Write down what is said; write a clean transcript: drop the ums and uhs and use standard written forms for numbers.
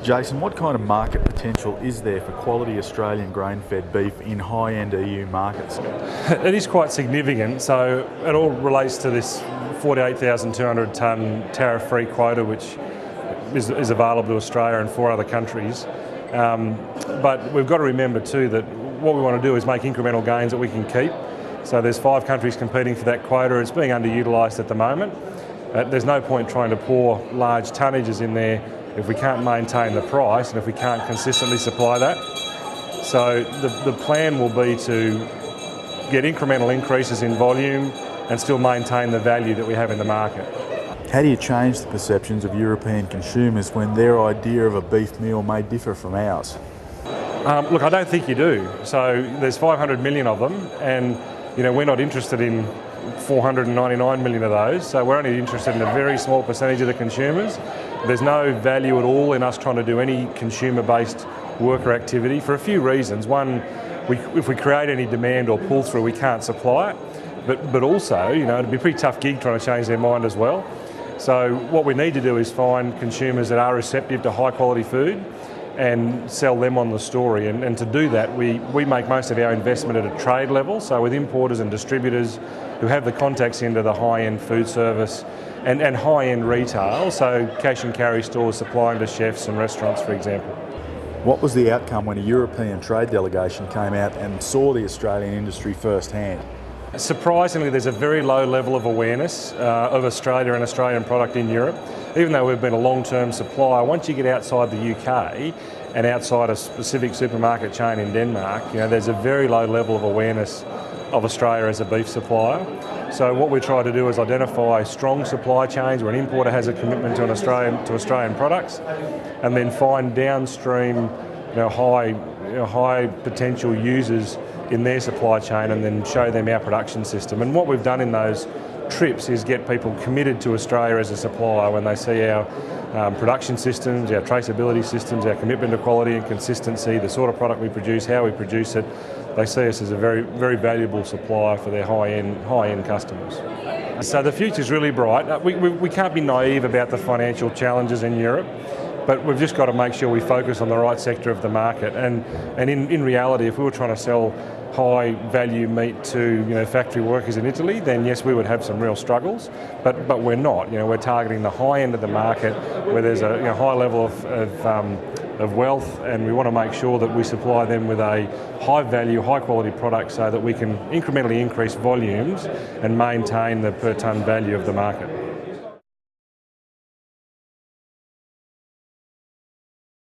Jason, what kind of market potential is there for quality Australian grain-fed beef in high-end EU markets? It is quite significant. So it all relates to this 48,200 tonne tariff-free quota, which is available to Australia and 4 other countries. But we've got to remember too that what we want to do is make incremental gains that we can keep. So there's 5 countries competing for that quota. It's being underutilised at the moment. There's no point trying to pour large tonnages in there if we can't maintain the price and if we can't consistently supply that. So the plan will be to get incremental increases in volume and still maintain the value that we have in the market. How do you change the perceptions of European consumers when their idea of a beef meal may differ from ours? Look, I don't think you do. So there's 500 million of them, and we're not interested in 499 million of those, so we're only interested in a very small percentage of the consumers. There's no value at all in us trying to do any consumer-based worker activity for a few reasons. One, if we create any demand or pull through, we can't supply it, but also, it'd be a pretty tough gig trying to change their mind as well. So what we need to do is find consumers that are receptive to high quality food and sell them on the story. And to do that, we make most of our investment at a trade level, so with importers and distributors who have the contacts into the high-end food service and high-end retail, so cash and carry stores supplying to chefs and restaurants, for example. What was the outcome when a European trade delegation came out and saw the Australian industry firsthand? Surprisingly, there's a very low level of awareness of Australia and Australian product in Europe. Even though we've been a long-term supplier, once you get outside the UK and outside a specific supermarket chain in Denmark, there's a very low level of awareness of Australia as a beef supplier. So what we try to do is identify strong supply chains where an importer has a commitment to Australian products, and then find downstream high potential users in their supply chain and then show them our production system. And what we've done in those trips is get people committed to Australia as a supplier when they see our production systems, our traceability systems, our commitment to quality and consistency, the sort of product we produce, how we produce it. They see us as a very, very valuable supplier for their high-end customers. So the future's really bright. We can't be naive about the financial challenges in Europe, but we've just got to make sure we focus on the right sector of the market. And in reality, if we were trying to sell high value meat to factory workers in Italy, then yes, we would have some real struggles, but we're not. We're targeting the high end of the market where there's a high level of wealth, and we want to make sure that we supply them with a high value, high quality product so that we can incrementally increase volumes and maintain the per tonne value of the market.